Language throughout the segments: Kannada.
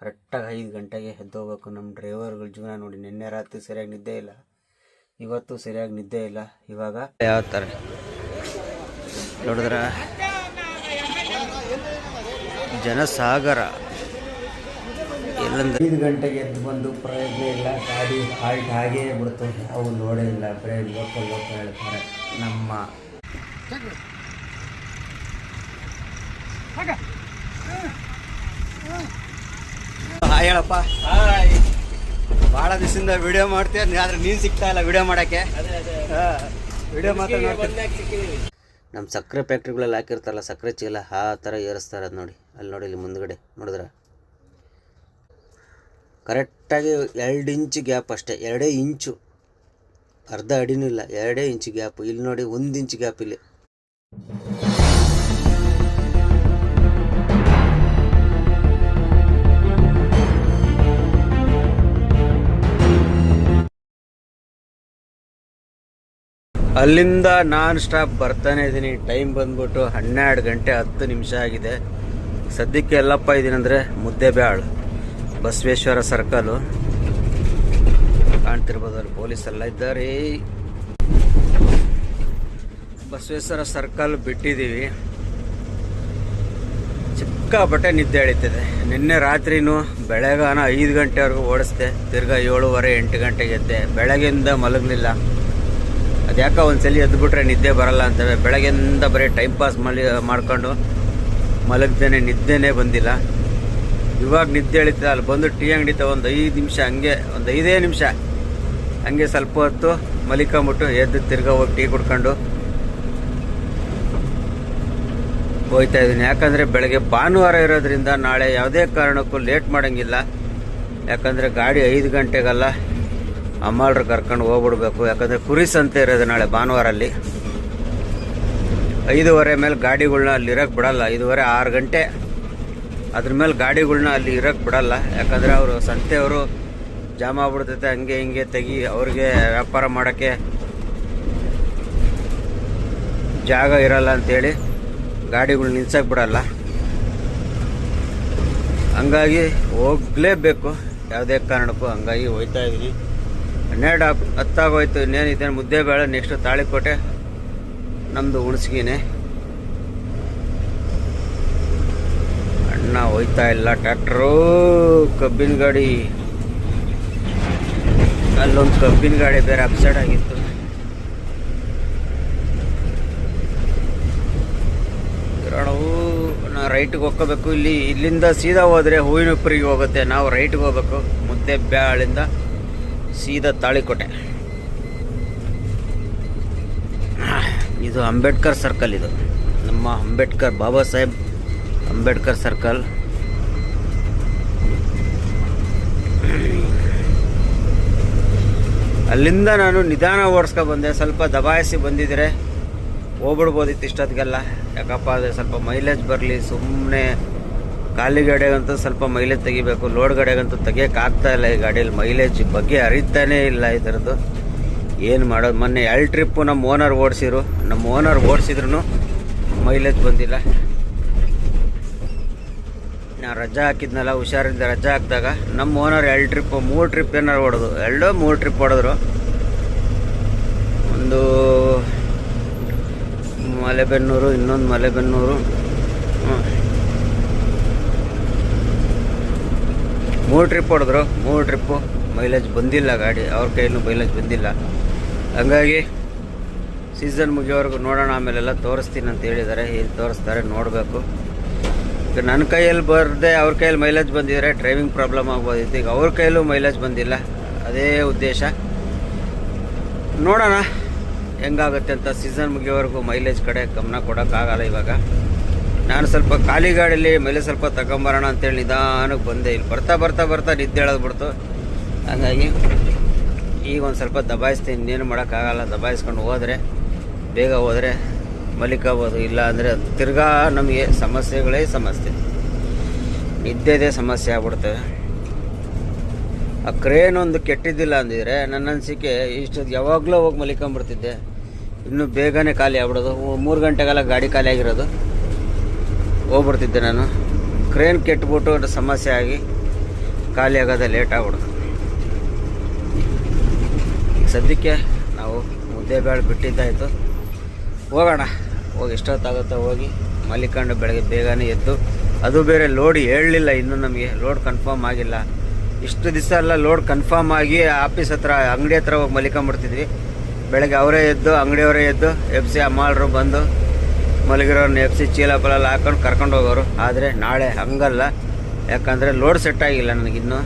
ಕರೆಕ್ಟಾಗಿ 5 ಗಂಟೆಗೆ ಎದ್ದೋಗ್ಬೇಕು. ನಮ್ಮ ಡ್ರೈವರ್ಗಳ ಜೀವನ ನೋಡಿ. ನಿನ್ನೆ ರಾತ್ರಿ ಸರಿಯಾಗಿ ನಿದ್ದೆ ಇಲ್ಲ, ಇವತ್ತು ಸರಿಯಾಗಿ ನಿದ್ದೆ ಇಲ್ಲ. ಇವಾಗ ಯಾವ ಥರ ನೋಡಿದ್ರ ಜನಸಾಗರ ಎಲ್ಲಂದ್ರೆ 5 ಗಂಟೆಗೆ ಎದ್ದು ಬಂದು ಪ್ರಯೋಜನ ಇಲ್ಲ. ಗಾಡಿ ಹಾಲ್ಟ್ ಹಾಗೇ ಬಿಡ್ತು, ಯಾವ ನೋಡೇ ಇಲ್ಲ. ಬರೀ ಲೋಕಲ್ ಹೇಳ್ತಾರೆ ನಮ್ಮ ಹಾಯ್ ಹೇಳಪ್ಪ. ಭಾಳ ದಿವಸದಿಂದ ವಿಡಿಯೋ ಮಾಡ್ತೀಯ, ಆದ್ರೆ ನೀನು ಸಿಗ್ತಾ ಇಲ್ಲ ವಿಡಿಯೋ ಮಾಡೋಕ್ಕೆ. ವಿಡಿಯೋ ಮಾತ್ರ ನಮ್ಮ ಸಕ್ಕರೆ ಫ್ಯಾಕ್ಟ್ರಿಗಳಲ್ಲಿ ಹಾಕಿರ್ತಾರಲ್ಲ ಸಕ್ಕರೆ ಚೀಲ, ಆ ಥರ ಏರಿಸ್ತಾರೆ. ಅದು ನೋಡಿ, ಅಲ್ಲಿ ನೋಡಿ, ಇಲ್ಲಿ ಮುಂದ್ಗಡೆ ನೋಡಿದ್ರೆ ಕರೆಕ್ಟಾಗಿ 2 ಇಂಚು ಗ್ಯಾಪ್ ಅಷ್ಟೇ, 2 ಇಂಚು, ಅರ್ಧ ಅಡಿನೂ ಇಲ್ಲ, 2 ಇಂಚು ಗ್ಯಾಪ್. ಇಲ್ಲಿ ನೋಡಿ 1 ಇಂಚು ಗ್ಯಾಪ್ ಇಲ್ಲಿ. ಅಲ್ಲಿಂದ ನಾನ್ ಸ್ಟಾಪ್ ಬರ್ತಾನೆ ಇದ್ದೀನಿ. ಟೈಮ್ ಬಂದ್ಬಿಟ್ಟು 12 ಗಂಟೆ 10 ನಿಮಿಷ ಆಗಿದೆ. ಸದ್ಯಕ್ಕೆ ಎಲ್ಲಪ್ಪ ಇದ್ದೀನಂದರೆ ಮುದ್ದೆಬ್ಯಾಳು, ಬಸವೇಶ್ವರ ಸರ್ಕಲು ಕಾಣ್ತಿರ್ಬೋದು. ಅಲ್ಲಿ ಪೊಲೀಸೆಲ್ಲ ಇದ್ದಾರೆ. ಬಸವೇಶ್ವರ ಸರ್ಕಲ್ ಬಿಟ್ಟಿದ್ದೀವಿ. ಸಿಕ್ಕಾಪಟ್ಟೆ ನಿದ್ದೆ ಎಳೀತಿದೆ. ನಿನ್ನೆ ರಾತ್ರಿನೂ ಬೆಳಗಾನ 5 ಗಂಟೆವರೆಗೂ ಓಡಿಸ್ದೆ, ತಿರ್ಗಾ 7:30 8 ಗಂಟೆಗೆ ಎದ್ದೆ. ಬೆಳಗ್ಗೆಯಿಂದ ಮಲಗಲಿಲ್ಲ. ಅದ್ಯಾಕೆ ಒಂದ್ಸಲಿ ಎದ್ದುಬಿಟ್ರೆ ನಿದ್ದೆ ಬರಲ್ಲ ಅಂತವೆ. ಬೆಳಗ್ಗೆಯಿಂದ ಬರೀ ಟೈಮ್ ಪಾಸ್ ಮಾಡ್ಕೊಂಡು ಮಲಗ್ದೇನೆ, ನಿದ್ದೆನೇ ಬಂದಿಲ್ಲ. ಇವಾಗ ನಿದ್ದೆ ಎಳಿತದೆ. ಅಲ್ಲಿ ಬಂದು ಟೀ ಅಂಗಡಿ ಒಂದು 5 ನಿಮಿಷ ಹಂಗೆ, ಒಂದು 5 ನಿಮಿಷ ಹಂಗೆ ಸ್ವಲ್ಪ ಹೊತ್ತು ಮಲಿಕೊಂಬಿಟ್ಟು ಎದ್ದು ತಿರ್ಗಾ ಹೋಗಿ ಟೀ ಕುಡ್ಕೊಂಡು ಹೋಗ್ತಾ ಇದ್ದೀನಿ. ಯಾಕಂದರೆ ಬೆಳಗ್ಗೆ ಭಾನುವಾರ ಇರೋದ್ರಿಂದ ನಾಳೆ ಯಾವುದೇ ಕಾರಣಕ್ಕೂ ಲೇಟ್ ಮಾಡೋಂಗಿಲ್ಲ. ಯಾಕಂದರೆ ಗಾಡಿ 5 ಗಂಟೆಗಲ್ಲ, ಅಮ್ಮಾಳ್ರು ಕರ್ಕೊಂಡು ಹೋಗ್ಬಿಡ್ಬೇಕು. ಯಾಕಂದರೆ ಕುರಿ ಸಂತೆ ಇರೋದು ನಾಳೆ ಭಾನುವಾರಲ್ಲಿ. 5:30 ಮೇಲೆ ಗಾಡಿಗಳ್ನ ಅಲ್ಲಿ ಇರೋಕ್ಕೆ ಬಿಡಲ್ಲ. 5:30 6 ಗಂಟೆ ಅದ್ರ ಮೇಲೆ ಗಾಡಿಗಳ್ನ ಅಲ್ಲಿ ಇರೋಕ್ಕೆ ಬಿಡಲ್ಲ. ಯಾಕಂದರೆ ಅವರು ಸಂತೆಯವರು ಜಾಮ ಆಗ್ಬಿಡ್ತೈತೆ, ಹಂಗೆ ಹಿಂಗೆ ತೆಗಿ, ಅವ್ರಿಗೆ ವ್ಯಾಪಾರ ಮಾಡೋಕ್ಕೆ ಜಾಗ ಇರಲ್ಲ ಅಂಥೇಳಿ ಗಾಡಿಗಳು ನಿಲ್ಸಕ್ಕೆ ಬಿಡಲ್ಲ. ಹಂಗಾಗಿ ಹೋಗಲೇಬೇಕು ಯಾವುದೇ ಕಾರಣಕ್ಕೂ. ಹಂಗಾಗಿ ಹೋಗ್ತಾ ಇದ್ದೀನಿ. 12:10 ಆಗೋಯ್ತು. ಇನ್ನೇನಿದೆ ಮುದ್ದೆಬೇಳೆ, ನೆಕ್ಸ್ಟ್ ತಾಳಿಕೋಟೆ, ನಮ್ಮದು ಹುಣಸಗಿನೇ. ಅಣ್ಣ ಹೋಯ್ತಾ ಇಲ್ಲ. ಟ್ರ್ಯಾಕ್ಟ್ರು, ಕಬ್ಬಿನ ಗಾಡಿ, ಅಲ್ಲೊಂದು ಕಬ್ಬಿನ ಗಾಡಿ ಬೇರೆ ಅಪ್ಸೈಡ್ ಆಗಿತ್ತು. ನಾವು ರೈಟ್ಗೆ ಹೋಗ್ಕೋಬೇಕು. ಇಲ್ಲಿಂದ ಸೀದಾ ಹೋದರೆ ಹೂವಿನಪುರಿಗೆ ಹೋಗುತ್ತೆ. ನಾವು ರೈಟ್ಗೆ ಹೋಗ್ಬೇಕು. ಮುದ್ದೆಬ್ಯಾಳಿಂದ ಸೀದಾ ತಾಳಿಕೋಟೆ. ಇದು ಅಂಬೇಡ್ಕರ್ ಸರ್ಕಲ್. ಇದು ನಮ್ಮ ಅಂಬೇಡ್ಕರ್, ಬಾಬಾ ಸಾಹೇಬ್ ಅಂಬೇಡ್ಕರ್ ಸರ್ಕಲ್. ಅಲ್ಲಿಂದ ನಾನು ನಿಧಾನ ಓಡಿಸ್ಕೊ ಬಂದೆ. ಸ್ವಲ್ಪ ದಬಾಯಿಸಿ ಬಂದಿದ್ರೆ ಹೋಗ್ಬಿಡ್ಬೋದಿತ್ತು ಇಷ್ಟೊತ್ತಿಗೆಲ್ಲ. ಯಾಕಪ್ಪ ಅಂದರೆ ಸ್ವಲ್ಪ ಮೈಲೇಜ್ ಬರಲಿ. ಸುಮ್ಮನೆ ಖಾಲಿ ಗಾಡಿಗಂತೂ ಸ್ವಲ್ಪ ಮೈಲೇಜ್ ತೆಗಿಬೇಕು, ಲೋಡ್ ಗಾಡಿಗಂತೂ ತೆಗಿಯೋಕ್ಕಾಗ್ತಾ ಇಲ್ಲ. ಈ ಗಾಡಿಯಲ್ಲಿ ಮೈಲೇಜ್ ಬಗ್ಗೆ ಅರಿತಾನೇ ಇಲ್ಲ ಇದರದ್ದು. ಏನು ಮಾಡೋದು. ಮೊನ್ನೆ 2 ಟ್ರಿಪ್ಪು ನಮ್ಮ ಓನರ್ ಓಡಿಸಿದ್ರು. ನಮ್ಮ ಓನರ್ ಓಡಿಸಿದ್ರು ಮೈಲೇಜ್ ಬಂದಿಲ್ಲ. ನಾನು ರಜಾ ಹಾಕಿದ್ನಲ್ಲ, ಹುಷಾರಿಂದ ರಜಾ ಹಾಕಿದಾಗ ನಮ್ಮ ಓನರ್ 2 ಟ್ರಿಪ್ಪು 3 ಟ್ರಿಪ್ ಏನಾರು ಹೊಡೆದು, 2-3 ಟ್ರಿಪ್ ಹೊಡೆದ್ರು. ಒಂದು ಮಲೆಬೆನ್ನೂರು, ಇನ್ನೊಂದು ಮಲೆಬೆನ್ನೂರು, 3 ಟ್ರಿಪ್ ಹೊಡೆದ್ರು. 3 ಟ್ರಿಪ್ಪು ಮೈಲೇಜ್ ಬಂದಿಲ್ಲ ಗಾಡಿ. ಅವ್ರ ಕೈಯಲ್ಲೂ ಮೈಲೇಜ್ ಬಂದಿಲ್ಲ. ಹಂಗಾಗಿ ಸೀಸನ್ ಮುಗಿಯೋವರೆಗೂ ನೋಡೋಣ, ಆಮೇಲೆಲ್ಲ ತೋರಿಸ್ತೀನಿ ಅಂತ ಹೇಳಿದ್ದಾರೆ. ಏನು ತೋರಿಸ್ತಾರೆ ನೋಡಬೇಕು. ಈಗ ನನ್ನ ಕೈಯಲ್ಲಿ ಬರದೆ ಅವ್ರ ಕೈಯಲ್ಲಿ ಮೈಲೇಜ್ ಬಂದಿದ್ರೆ ಡ್ರೈವಿಂಗ್ ಪ್ರಾಬ್ಲಮ್ ಆಗ್ಬೋದಿತ್ತು. ಈಗ ಅವ್ರ ಕೈಯಲ್ಲೂ ಮೈಲೇಜ್ ಬಂದಿಲ್ಲ. ಅದೇ ಉದ್ದೇಶ. ನೋಡೋಣ ಹೆಂಗಾಗುತ್ತೆ ಅಂತ. ಸೀಸನ್ ಮುಗಿಯೋವರೆಗೂ ಮೈಲೇಜ್ ಕಡೆ ಗಮನ ಕೊಡೋಕ್ಕಾಗಲ್ಲ. ಇವಾಗ ನಾನು ಸ್ವಲ್ಪ ಖಾಲಿ ಗಾಡಿಯಲ್ಲಿ ಮೈಲೇಜ್ ಸ್ವಲ್ಪ ತಗೊಂಬರೋಣ ಅಂತೇಳಿ ನಿಧಾನಕ್ಕೆ ಬಂದೆ. ಇಲ್ಲಿ ಬರ್ತಾ ನಿದ್ದೆ ಹೇಳೋದ್ಬಿಡ್ತು. ಹಾಗಾಗಿ ಈಗ ಒಂದು ಸ್ವಲ್ಪ ದಬಾಯಿಸ್ತೀನಿ. ಇನ್ನೇನು ಮಾಡೋಕ್ಕಾಗಲ್ಲ. ದಬಾಯಿಸ್ಕೊಂಡು ಹೋದರೆ, ಬೇಗ ಹೋದರೆ ಮಲಿಕೋಬೋದು. ಇಲ್ಲ ಅಂದರೆ ತಿರ್ಗಾ ನಮಗೆ ಸಮಸ್ಯೆಗಳೇ ಸಮಸ್ಯೆ, ನಿದ್ದೆದೇ ಸಮಸ್ಯೆ ಆಗ್ಬಿಡ್ತವೆ. ಆ ಕ್ರೇನ್ ಒಂದು ಕೆಟ್ಟಿದ್ದಿಲ್ಲ ಅಂದಿದ್ರೆ ನನ್ನ ಅನಿಸಿಕೆ ಇಷ್ಟೊತ್ತು ಯಾವಾಗಲೂ ಹೋಗಿ ಮಲಿಕೊಂಬಿಡ್ತಿದ್ದೆ. ಇನ್ನೂ ಬೇಗನೆ ಖಾಲಿ ಆಗ್ಬಿಡೋದು. 3 ಗಂಟೆಗೆಲ್ಲ ಗಾಡಿ ಖಾಲಿ ಆಗಿರೋದು, ಹೋಗ್ಬಿಡ್ತಿದ್ದೆ ನಾನು. ಕ್ರೇನ್ ಕೆಟ್ಬಿಟ್ಟು ಸಮಸ್ಯೆ ಆಗಿ ಖಾಲಿ ಆಗೋದೇ ಲೇಟ್ ಆಗ್ಬಿಡ್ತು. ಈಗ ಸದ್ಯಕ್ಕೆ ನಾವು ಮುದ್ದೆ ಬೇಳೆ ಬಿಟ್ಟಿದ್ದಾಯಿತು, ಹೋಗೋಣ. ಹೋಗಿ ಎಷ್ಟೊತ್ತಾಗುತ್ತೋ ಹೋಗಿ ಮಲಿಕೊಂಡು ಬೆಳಗ್ಗೆ ಬೇಗನೆ ಎದ್ದು, ಅದು ಬೇರೆ ಲೋಡ್ ಹೇಳಲಿಲ್ಲ ಇನ್ನೂ, ನಮಗೆ ಲೋಡ್ ಕನ್ಫರ್ಮ್ ಆಗಿಲ್ಲ. ಇಷ್ಟು ದಿವಸ ಎಲ್ಲ ಲೋಡ್ ಕನ್ಫರ್ಮ್ ಆಗಿ ಆಫೀಸ್ ಹತ್ರ ಅಂಗಡಿ ಹತ್ರ ಹೋಗಿ ಮಲಿಕೊಂಬಿಡ್ತಿದ್ವಿ. ಬೆಳಗ್ಗೆ ಅವರೇ ಎದ್ದು ಅಂಗಡಿಯವರೇ ಎದ್ದು ಎಫ್ ಸಿ ಅಮ್ಮಾಳರು ಬಂದು ಮಲಗಿರೋರ್ನ ಎಫ್ ಸಿ ಚೀಲ ಪಲ ಹಾಕೊಂಡು ಕರ್ಕೊಂಡು ಹೋಗೋರು. ಆದರೆ ನಾಳೆ ಹಂಗಲ್ಲ, ಯಾಕಂದರೆ ಲೋಡ್ ಸೆಟ್ ಆಗಿಲ್ಲ ನನಗಿನ್ನೂ.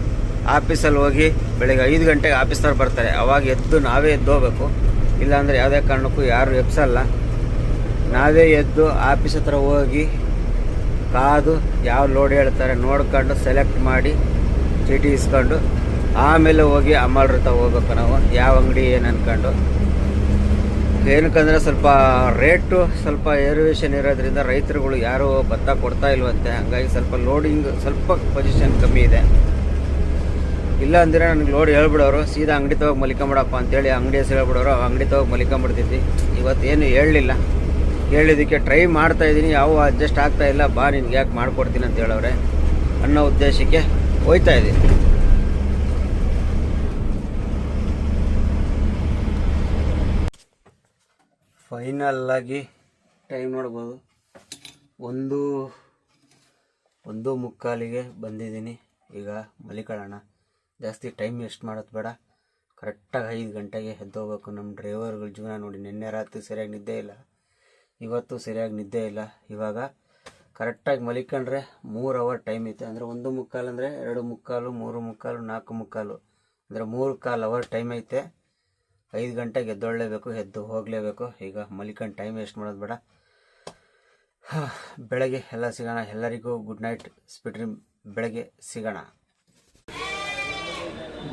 ಆಫೀಸಲ್ಲಿ ಹೋಗಿ ಬೆಳಗ್ಗೆ 5 ಗಂಟೆಗೆ ಆಫೀಸ್ನವ್ರು ಬರ್ತಾರೆ, ಅವಾಗ ಎದ್ದು ನಾವೇ ಎದ್ದು ಹೋಗ್ಬೇಕು. ಇಲ್ಲಾಂದರೆ ಯಾವುದೇ ಕಾರಣಕ್ಕೂ ಯಾರು ಎಬ್ಸಲ್ಲ. ನಾವೇ ಎದ್ದು ಆಫೀಸ್ ಹತ್ರ ಹೋಗಿ ಕಾದು ಯಾವ ಲೋಡ್ ಹೇಳ್ತಾರೆ ನೋಡ್ಕೊಂಡು ಸೆಲೆಕ್ಟ್ ಮಾಡಿ ಚೀಟಿ ಇಸ್ಕೊಂಡು ಆಮೇಲೆ ಹೋಗಿ ಅಮ್ಮಾಳ್ರ ಹತ್ರ ಹೋಗ್ಬೇಕು ನಾವು, ಯಾವ ಅಂಗಡಿ ಏನು ಅಂದ್ಕೊಂಡು. ಏನಕ್ಕಂದರೆ ಸ್ವಲ್ಪ ರೇಟು ಸ್ವಲ್ಪ ಏರಿಯೇಷನ್ ಇರೋದ್ರಿಂದ ರೈತರುಗಳು ಯಾರೂ ಭತ್ತ ಕೊಡ್ತಾ ಇಲ್ವಂತೆ. ಹಾಗಾಗಿ ಸ್ವಲ್ಪ ಲೋಡಿಂಗ್ ಸ್ವಲ್ಪ ಪೊಸಿಷನ್ ಕಮ್ಮಿ ಇದೆ. ಇಲ್ಲ ಅಂದರೆ ನನಗೆ ಲೋಡ್ ಹೇಳ್ಬಿಡೋರು, ಸೀದಾ ಅಂಗಡಿ ತೊಗೋಗಿ ಮಲಿಕೊಂಬಿಡಪ್ಪ ಅಂತೇಳಿ ಅಂಗಡಿ ಹೆಸರು ಹೇಳ್ಬಿಡೋರು. ಅಂಗಡಿ ತೊಗೋಗಿ ಮಲಿಕೊಂಬಿಡ್ತಿದ್ವಿ. ಇವತ್ತೇನು ಹೇಳಲಿಲ್ಲ, ಹೇಳಿದ್ದಕ್ಕೆ ಟ್ರೈ ಮಾಡ್ತಾಯಿದ್ದೀನಿ, ಯಾವ ಅಡ್ಜಸ್ಟ್ ಆಗ್ತಾಯಿಲ್ಲ. ಬಾ ನಿನ್ಗೆ ಯಾಕೆ ಮಾಡಿಕೊಡ್ತೀನಿ ಅಂತ ಹೇಳೋರೆ ಅನ್ನೋ ಉದ್ದೇಶಕ್ಕೆ ಹೋಯ್ತಾಯಿದ್ದೀನಿ. ಫೈನಲ್ಲಾಗಿ ಟೈಮ್ ನೋಡ್ಬೋದು, 1:45 ಬಂದಿದ್ದೀನಿ. ಈಗ ಮಲಿಕೊಳ್ಳೋಣ, ಜಾಸ್ತಿ ಟೈಮ್ ವೇಸ್ಟ್ ಮಾಡೋದು ಬೇಡ. ಕರೆಕ್ಟಾಗಿ 5 ಗಂಟೆಗೆ ಎದ್ದೋಗ್ಬೇಕು. ನಮ್ಮ ಡ್ರೈವರ್ಗಳ ಜೀವನ ನೋಡಿ, ನಿನ್ನೆ ರಾತ್ರಿ ಸರಿಯಾಗಿ ನಿದ್ದೆ ಇಲ್ಲ, ಇವತ್ತು ಸರಿಯಾಗಿ ನಿದ್ದೆ ಇಲ್ಲ. ಇವಾಗ ಕರೆಕ್ಟಾಗಿ ಮಲಿಕೊಂಡ್ರೆ 3 ಅವರ್ ಟೈಮ್ ಐತೆ. ಅಂದರೆ 1:45 ಅಂದರೆ 2:45, 3:45, 4:45 ಅಂದರೆ 3/4 ಅವರ್ ಟೈಮ್ ಐತೆ. 5 ಗಂಟೆಗೆ ಎದ್ದೊಳ್ಳೇಬೇಕು, ಎದ್ದು ಹೋಗಲೇಬೇಕು. ಈಗ ಮಲಿಕೊಂಡು ಟೈಮ್ ವೇಸ್ಟ್ ಮಾಡೋದು ಬೇಡ. ಬೆಳಗ್ಗೆ ಎಲ್ಲ ಸಿಗೋಣ. ಎಲ್ಲರಿಗೂ ಗುಡ್ ನೈಟ್, ಸ್ಪೀಡ್ ಡ್ರೀಮ್. ಬೆಳಗ್ಗೆ ಸಿಗೋಣ.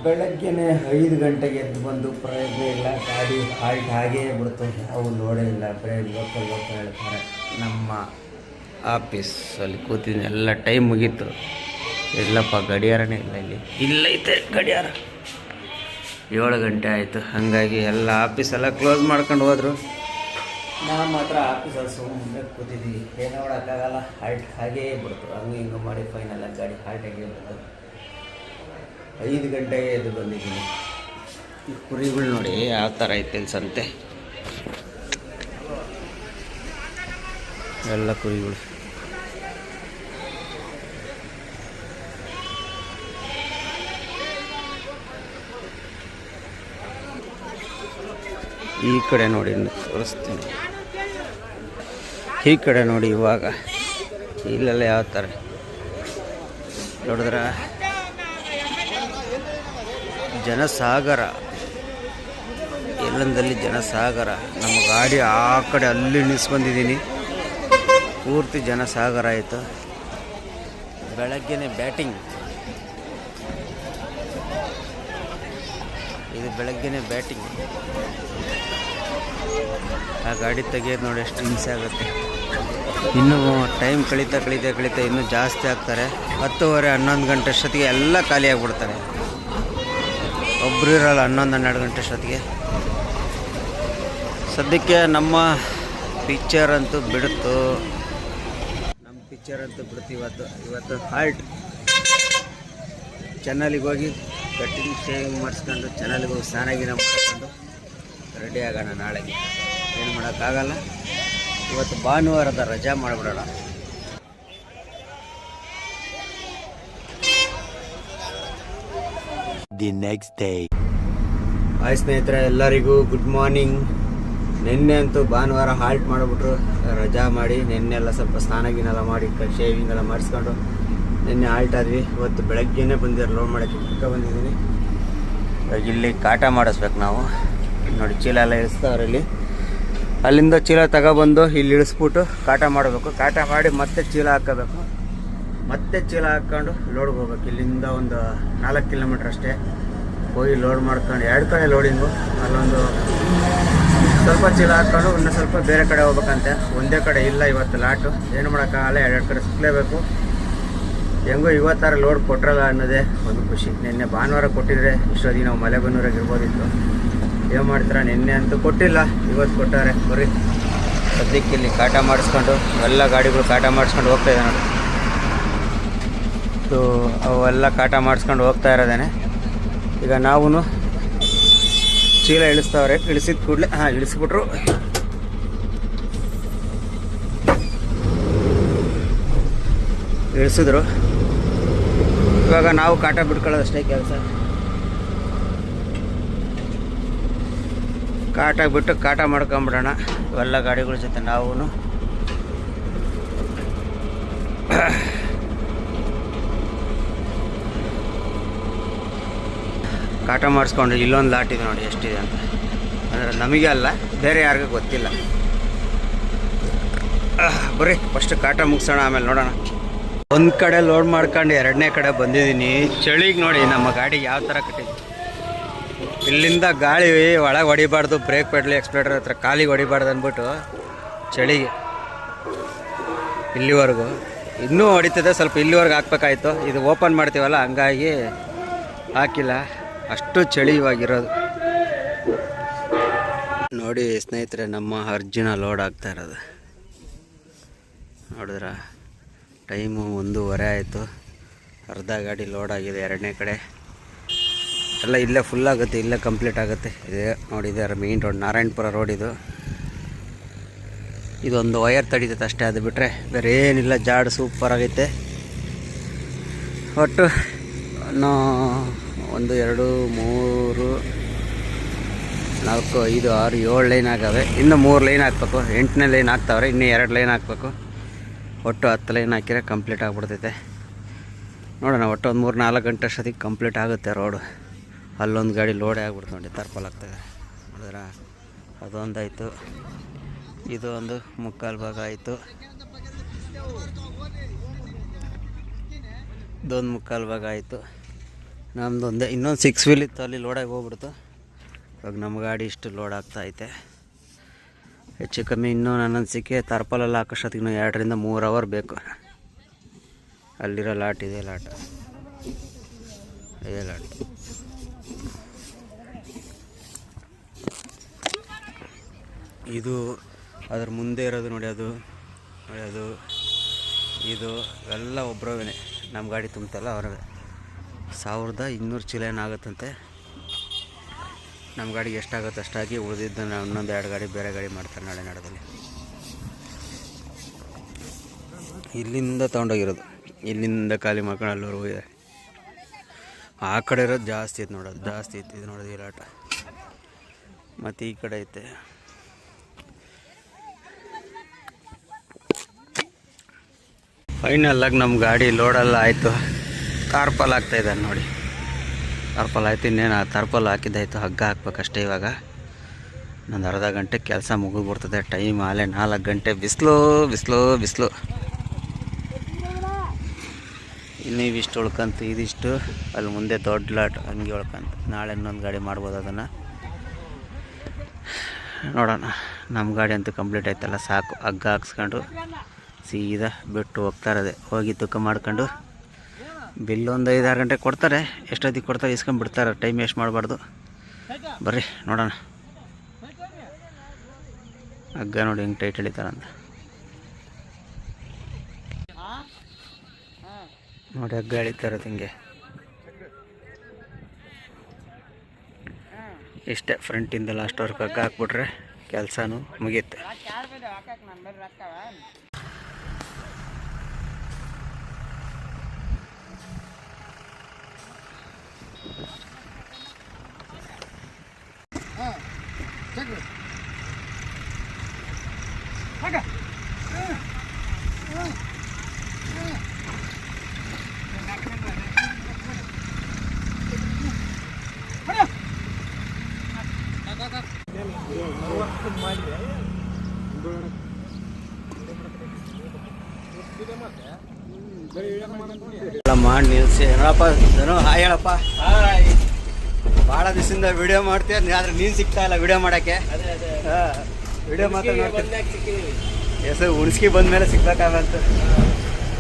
ಬೆಳಗ್ಗೆನೇ 5 ಗಂಟೆಗೆ ಎದ್ದು ಬಂದು ಪ್ರಯೋಜನ ಇಲ್ಲ, ಗಾಡಿ ಹಾಲ್ಟ್ ಹಾಗೇ ಬಿಡ್ತು, ಯಾವ ಲೋಡೇ ಇಲ್ಲ, ಬರೀ ಲೋಕಲ್ ಹೇಳ್ತಾರೆ. ನಮ್ಮ ಆಫೀಸಲ್ಲಿ ಕೂತಿದ್ದೀನಿ, ಎಲ್ಲ ಟೈಮ್ ಮುಗೀತು. ಇಲ್ಲಪ್ಪ ಗಡಿಯಾರನೇ ಇಲ್ಲ, ಇಲ್ಲೈತೆ ಗಡಿಯಾರ. 7 ಗಂಟೆ ಆಯಿತು. ಹಾಗಾಗಿ ಎಲ್ಲ ಆಫೀಸೆಲ್ಲ ಕ್ಲೋಸ್ ಮಾಡ್ಕೊಂಡು ಹೋದರು. ನಾವು ಮಾತ್ರ ಆಫೀಸಲ್ಲಿ ಸುಮ್ಮನೆ ಕೂತಿದ್ದೀವಿ. ಏನು ಮಾಡೋಕ್ಕಾಗಲ್ಲ, ಹಾಲ್ಟ್ ಹಾಗೇ ಬಿಡ್ತು. ಹಂಗೆ ಹಿಂಗೆ ಮಾಡಿ ಫೈನಲಾಗಿ ಗಾಡಿ ಹಾಲ್ಟ್ ಆಗೇ ಬಿಡ್ತು. 5 ಗಂಟೆಗೆ ಎದ್ದು ಬಂದಿದ್ದೀನಿ. ಈ ಕುರಿಗಳು ನೋಡಿ ಯಾವ ಥರ ಐತೆ ಸಂತೆ, ಎಲ್ಲ ಕುರಿಗಳು. ಈ ಕಡೆ ನೋಡಿ ತೋರಿಸ್ತೀನಿ, ಈ ಕಡೆ ನೋಡಿ. ಇವಾಗ ಇಲ್ಲೆಲ್ಲ ಯಾವ ಥರ ನೋಡಿದ್ರೆ ಜನಸಾಗರ, ಎಲ್ಲಂದಲ್ಲಿ ಜನಸಾಗರ. ನಮ್ಮ ಗಾಡಿ ಆ ಕಡೆ ಅಲ್ಲಿ ನಿಲ್ಲಿಸ್ಕೊಂಡಿದ್ದೀನಿ, ಪೂರ್ತಿ ಜನಸಾಗರ ಆಯಿತು. ಬೆಳಗ್ಗೆನೇ ಬ್ಯಾಟಿಂಗ್, ಇದು ಬೆಳಗ್ಗೆನೇ ಬ್ಯಾಟಿಂಗ್. ಆ ಗಾಡಿ ತೆಗಿಯೋದು ನೋಡಿ ಎಷ್ಟು ಹಿಂಸೆ ಆಗುತ್ತೆ. ಇನ್ನೂ ಟೈಮ್ ಕಳೀತಾ ಇನ್ನೂ ಜಾಸ್ತಿ ಆಗ್ತಾರೆ. 10:30, 11 ಗಂಟೆ ಅಷ್ಟೊತ್ತಿಗೆ ಎಲ್ಲ ಖಾಲಿ ಆಗಿಬಿಡ್ತಾರೆ. ಒಬ್ಬರು ಇರೋಲ್ಲ 11-12 ಗಂಟೆ ಅಷ್ಟೊತ್ತಿಗೆ. ಸದ್ಯಕ್ಕೆ ನಮ್ಮ ಪಿಕ್ಚರ್ ಅಂತೂ ಬಿಡುತ್ತು, ಇವತ್ತು ಹಾಲ್ಟ್. ಚಾನಲಿಗೆ ಹೋಗಿ ಕಟ್ಟಿಂಗ್ ಶೇವಿಂಗ್ ಮಾಡಿಸ್ಕೊಂಡು ಚಾನಲಿಗೆ ಹೋಗಿ ಸ್ನಾನ ಮಾಡಿಕೊಂಡು ರೆಡಿ ಆಗೋಣ. ನಾಳೆಗೆ ಏನು ಮಾಡೋಕ್ಕಾಗಲ್ಲ, ಇವತ್ತು ಭಾನುವಾರದ ರಜಾ ಮಾಡಿಬಿಡೋಣ. The next day. ಹಾಯ್ ಸ್ನೇಹಿತರೆ, ಎಲ್ಲರಿಗೂ ಗುಡ್ ಮಾರ್ನಿಂಗ್. ನಿನ್ನೆ ಅಂತೂ ಭಾನುವಾರ ಹಾಲ್ಟ್ ಮಾಡಿಬಿಟ್ರು, ರಜಾ ಮಾಡಿ. ನಿನ್ನೆ ಎಲ್ಲ ಸ್ವಲ್ಪ ಸ್ನಾನ ಮಾಡಿ ಶೇವಿಂಗ್ ಎಲ್ಲ ಮಾಡಿಸ್ಕೊಂಡು ನಿನ್ನೆ ಹಾಲ್ಟ್ ಆದ್ವಿ. ಇವತ್ತು ಬೆಳಗ್ಗೆನೇ ಬಂದಿರೋ ಲೋಡ್ ಮಾಡೋಕ್ಕೆ ಪಕ್ಕ ಬಂದಿದ್ದೀನಿ. ಇವಾಗ ಇಲ್ಲಿ ಕಾಟ ಮಾಡಿಸ್ಬೇಕು ನಾವು. ನೋಡಿ ಚೀಲ ಎಲ್ಲ ಇಳಿಸ್ತಾವ್ರೆ ಇಲ್ಲಿ. ಅಲ್ಲಿಂದ ಚೀಲ ತಗೊಬಂದು ಇಲ್ಲಿ ಇಳಿಸ್ಬಿಟ್ಟು ಕಾಟ ಮಾಡಬೇಕು. ಕಾಟ ಮಾಡಿ ಮತ್ತೆ ಚೀಲ ಹಾಕೋಬೇಕು. ಮತ್ತೆ ಚೀಲ ಹಾಕ್ಕೊಂಡು ಲೋಡ್ಗೆ ಹೋಗ್ಬೇಕು. ಇಲ್ಲಿಂದ ಒಂದು 4 ಕಿಲೋಮೀಟ್ರ್ ಅಷ್ಟೇ. ಹೋಗಿ ಲೋಡ್ ಮಾಡ್ಕೊಂಡು 2 ಕಡೆ ಲೋಡಿಂಗು. ಅಲ್ಲೊಂದು ಸ್ವಲ್ಪ ಚೀಲ ಹಾಕ್ಕೊಂಡು ಇನ್ನೂ ಸ್ವಲ್ಪ ಬೇರೆ ಕಡೆ ಹೋಗ್ಬೇಕಂತೆ. ಒಂದೇ ಕಡೆ ಇಲ್ಲ ಇವತ್ತು ಲಾಟು. ಏನು ಮಾಡೋಕ್ಕಾಗಲ್ಲ, 2 ಕಡೆ ಸಿಕ್ಕಲೇಬೇಕು. ಹೆಂಗೋ ಇವತ್ತಾರ ಲೋಡ್ ಕೊಟ್ರಲ್ಲ ಅನ್ನೋದೇ ಒಂದು ಖುಷಿ. ನಿನ್ನೆ ಭಾನುವಾರ ಕೊಟ್ಟಿದ್ರೆ ಇಷ್ಟೊತ್ತಿಗೆ ನಾವು ಮಲೆಬೆನ್ನೂರಾಗ ಇರ್ಬೋದಿತ್ತು. ಏನು ಮಾಡ್ತೀರಾ, ನಿನ್ನೆ ಅಂತೂ ಕೊಟ್ಟಿಲ್ಲ, ಇವತ್ತು ಕೊಟ್ಟಾರೆ. ಬರೀ ಸದ್ಯಕ್ಕೆ ಇಲ್ಲಿ ಕಾಟ ಮಾಡಿಸ್ಕೊಂಡು ಎಲ್ಲ ಗಾಡಿಗಳು ಕಾಟ ಮಾಡಿಸ್ಕೊಂಡು ಹೋಗ್ತಾಯಿದೆ ನೋಡಿ. ಅದು ಅವೆಲ್ಲ ಕಾಟ ಮಾಡಿಸ್ಕೊಂಡು ಹೋಗ್ತಾ ಇರೋದೇನೆ. ಈಗ ನಾವು ಚೀಲ ಇಳಿಸ್ತವ್ರೆ. ಇಳಿಸಿದ ಕೂಡಲೇ ಇಳಿಸ್ಬಿಟ್ರು. ಇಳಿಸಿದ್ರು. ಇವಾಗ ನಾವು ಕಾಟ ಬಿಟ್ಕೊಳ್ಳೋದಷ್ಟೇ ಕೆಲಸ. ಕಾಟ ಬಿಟ್ಟು ಕಾಟ ಮಾಡ್ಕೊಂಬಿಡೋಣ ಇವೆಲ್ಲ ಗಾಡಿಗಳ ಜೊತೆ ನಾವು ಕಾಟ ಮಾಡಿಸ್ಕೊಂಡು. ಇಲ್ಲೊಂದು ಲಾಟ್ ಇದೆ ನೋಡಿ ಎಷ್ಟಿದೆ ಅಂತ. ಅಂದರೆ ನಮಗೆ ಅಲ್ಲ, ಬೇರೆ ಯಾರಿಗೂ ಗೊತ್ತಿಲ್ಲ. ಬರ್ರಿ ಫಸ್ಟ್ ಕಾಟ ಮುಗಿಸೋಣ, ಆಮೇಲೆ ನೋಡೋಣ. ಒಂದು ಕಡೆ ಲೋಡ್ ಮಾಡ್ಕೊಂಡು ಎರಡನೇ ಕಡೆ ಬಂದಿದ್ದೀನಿ. ಚಳಿಗೆ ನೋಡಿ ನಮ್ಮ ಗಾಡಿಗೆ ಯಾವ ಥರ ಕಟ್ಟಿದ್ವಿ. ಇಲ್ಲಿಂದ ಗಾಳಿ ಒಳಗೆ ಹೊಡಿಬಾರ್ದು, ಬ್ರೇಕ್ ಪೆಡ್ಲಿ ಎಕ್ಸ್ಪ್ಲೇಟರ್ ಹತ್ರ ಕಾಲಿಗೆ ಹೊಡಿಬಾರ್ದು ಅಂದ್ಬಿಟ್ಟು ಚಳಿಗೆ ಇಲ್ಲಿವರೆಗೂ ಇನ್ನೂ ಹೊಡಿತದೆ. ಸ್ವಲ್ಪ ಇಲ್ಲಿವರೆಗೆ ಹಾಕ್ಬೇಕಾಯ್ತು. ಇದು ಓಪನ್ ಮಾಡ್ತೀವಲ್ಲ, ಹಂಗಾಗಿ ಹಾಕಿಲ್ಲ. ಅಷ್ಟು ಚಳಿ ಇವಾಗಿರೋದು ನೋಡಿ ಸ್ನೇಹಿತರೆ. ನಮ್ಮ ಅರ್ಜುನ ಲೋಡ್ ಆಗ್ತಾ ಇರೋದು ನೋಡಿದ್ರ. ಟೈಮು 1:30 ಆಯಿತು. ಅರ್ಧ ಗಾಡಿ ಲೋಡ್ ಆಗಿದೆ. ಎರಡನೇ ಕಡೆ ಎಲ್ಲ ಇಲ್ಲೇ ಫುಲ್ ಆಗುತ್ತೆ, ಇಲ್ಲೇ ಕಂಪ್ಲೀಟ್ ಆಗುತ್ತೆ. ಇದೆ ನೋಡಿದ್ದಾರೆ ಮೇನ್ ರೋಡ್, ನಾರಾಯಣಪುರ ರೋಡ್ ಇದು. ಇದೊಂದು ವಯರ್ ತಡೀತೈತೆ ಅಷ್ಟೇ, ಅದು ಬಿಟ್ಟರೆ ಬೇರೆ ಏನಿಲ್ಲ. ಜಾಡ್ ಸೂಪರ್ ಆಗೈತೆ. ಒಟ್ಟು 1 2 3 4 5 6 7 ಲೈನ್ ಆಗವೆ. ಇನ್ನು 3 ಲೈನ್ ಹಾಕ್ಬೇಕು. 8ನೇ ಲೈನ್ ಹಾಕ್ತಾವ್ರೆ. ಇನ್ನೂ 2 ಲೈನ್ ಹಾಕ್ಬೇಕು. ಒಟ್ಟು 10 ಲೈನ್ ಹಾಕಿದ್ರೆ ಕಂಪ್ಲೀಟ್ ಆಗಿಬಿಡ್ತೈತೆ. ನೋಡೋಣ, ಒಟ್ಟು ಒಂದು 3-4 ಗಂಟೆ ಅಷ್ಟೊತ್ತಿಗೆ ಕಂಪ್ಲೀಟ್ ಆಗುತ್ತೆ ರೋಡು. ಅಲ್ಲೊಂದು ಗಾಡಿ ಲೋಡೇ ಆಗ್ಬಿಡ್ತು ನೋಡಿ, ತರ್ಪಲ್ ಆಗ್ತದೆ ನೋಡಿದ್ರ. ಅದೊಂದಾಯಿತು. ಇದು ಒಂದು 3/4 ಭಾಗ ಆಯಿತು. ಇದೊಂದು 3/4 ಭಾಗ ಆಯಿತು. ನಮ್ಮದು ಇನ್ನೊಂದು 6 ವೀಲ್ ಇತ್ತು, ಅಲ್ಲಿ ಲೋಡಾಗಿ ಹೋಗ್ಬಿಡ್ತು. ಇವಾಗ ನಮ್ಮ ಗಾಡಿ ಇಷ್ಟು ಲೋಡ್ ಆಗ್ತಾಯಿದೆ. ಹೆಚ್ಚು ಕಮ್ಮಿ ಇನ್ನೂ ನನ್ನ ಅನಿಸಿಕೆ ತರ್ಪಲೆಲ್ಲ ಹಾಕೋಷ್ಟೊತ್ತಿಗೆ 2 ರಿಂದ 3 ಅವರ್ ಬೇಕು. ಅಲ್ಲಿರೋ ಲಾಟ್ ಇದೆ, ಲಾಟ್ ಇದೇ ಲಾಟ್. ಇದು ಅದ್ರ ಮುಂದೆ ಇರೋದು ನೋಡಿ, ಅದು ಇದು ಎಲ್ಲ ಒಬ್ಬರವೇ. ನಮ್ಮ ಗಾಡಿ ತುಂಬ್ತಲ್ಲ ಅವ್ರವೇ. 1200 ಚೀಲ ಏನಾಗುತ್ತಂತೆ. ನಮ್ಮ ಗಾಡಿಗೆ ಎಷ್ಟಾಗುತ್ತೆ ಅಷ್ಟಾಗಿ, ಉಳಿದಿದ್ದು ಇನ್ನೊಂದು 2 ಗಾಡಿ ಬೇರೆ ಗಾಡಿ ಮಾಡ್ತಾರೆ ನಾಳೆ ನಾಡದಲ್ಲಿ. ಇಲ್ಲಿಂದ ತೊಗೊಂಡೋಗಿರೋದು, ಇಲ್ಲಿಂದ ಖಾಲಿ ಮಾಡ್ಕೊಂಡು ಅಲ್ಲೂರು ಹೋಗಿದೆ. ಆ ಕಡೆ ಇರೋದು ಜಾಸ್ತಿ ಐತೆ ನೋಡೋದು, ಜಾಸ್ತಿ ಐತೆ. ಇದು ನೋಡೋದು ಈ ಲಾಟ. ಮತ್ತು ಈ ಕಡೆ ಐತೆ. ಫೈನಲ್ಲಾಗಿ ನಮ್ಮ ಗಾಡಿ ಲೋಡೆಲ್ಲ ಆಯಿತು. ತಾರ್ಪಲ್ ಆಗ್ತಾಯಿದ್ದಾನೆ ನೋಡಿ. ತಾರ್ಪಲ್ ಆಯ್ತು. ಇನ್ನೇನು ಆ ತಾರ್ಪಲ್ ಹಾಕಿದ್ದಾಯಿತು. ಹಗ್ಗ ಹಾಕ್ಬೇಕಷ್ಟೇ. ಇವಾಗ ಇನ್ನೊಂದು ಅರ್ಧ ಗಂಟೆ ಕೆಲಸ ಮುಗಿದ್ಬಿಡ್ತದೆ. ಟೈಮ್ ಆಲೇ 4 ಗಂಟೆ. ಬಿಸಿಲು ಬಿಸಿಲು ಬಿಸಿಲು. ಇನ್ನೂ ಇವಿಷ್ಟು ಉಳ್ಕಂತ, ಇದಿಷ್ಟು ಅಲ್ಲಿ ಮುಂದೆ ದೊಡ್ಡ ಲಾಟ್ ಹಂಗೆ ಉಳ್ಕಂತ. ನಾಳೆ ಇನ್ನೊಂದು ಗಾಡಿ ಮಾಡ್ಬೋದು ಅದನ್ನು. ನೋಡೋಣ. ನಮ್ಮ ಗಾಡಿ ಅಂತೂ ಕಂಪ್ಲೀಟ್ ಆಯ್ತಲ್ಲ, ಸಾಕು. ಹಗ್ಗ ಹಾಕ್ಸ್ಕೊಂಡು ಸೀದಾ ಬಿಟ್ಟು ಹೋಗ್ತಾ ಇರೋದೆ. ಹೋಗಿ ತೂಕ ಮಾಡ್ಕೊಂಡು ಬಿಲ್ ಒಂದು 5-6 ಗಂಟೆ ಕೊಡ್ತಾರೆ. ಎಷ್ಟೊತ್ತಿಗೆ ಕೊಡ್ತಾರೆ ಇಸ್ಕೊಂಡ್ಬಿಡ್ತಾರೆ. ಟೈಮ್ ವೇಸ್ಟ್ ಮಾಡಬಾರ್ದು. ಬರ್ರಿ ನೋಡೋಣ. ಹಗ್ಗ ನೋಡಿ ಹೆಂಗೆ ಟೈಟ್ ಎಳಿತಾರಂತ ನೋಡಿ. ಹಗ್ಗ ಎಳಿತಾರದು ಹಿಂಗೆ. ಇಷ್ಟೇ, ಫ್ರಂಟಿಂದ ಲಾಸ್ಟ್ವರೆಗೆ ಹಗ್ಗ ಹಾಕ್ಬಿಟ್ರೆ ಕೆಲಸನೂ ಮುಗಿಯುತ್ತೆ. ಮಾಡಿ ನಿಲ್ಸಿ ನೋಡಪ್ಪ. ಹಾಯ್ ಹೇಳಪ್ಪ. ಭಾಳ ದಿವಸದಿಂದ ವಿಡಿಯೋ ಮಾಡ್ತೀಯ, ಆದರೆ ನೀನು ಸಿಗ್ತಾ ಇಲ್ಲ ವಿಡಿಯೋ ಮಾಡೋಕ್ಕೆ. ವಿಡಿಯೋ ಮಾತ್ರ ನೋಡ್ತೀನಿ. ಹೆಸರು ಹುಣ್ಸ್ಕಿ ಬಂದಮೇಲೆ ಸಿಗ್ಬೇಕಾಗಂತ.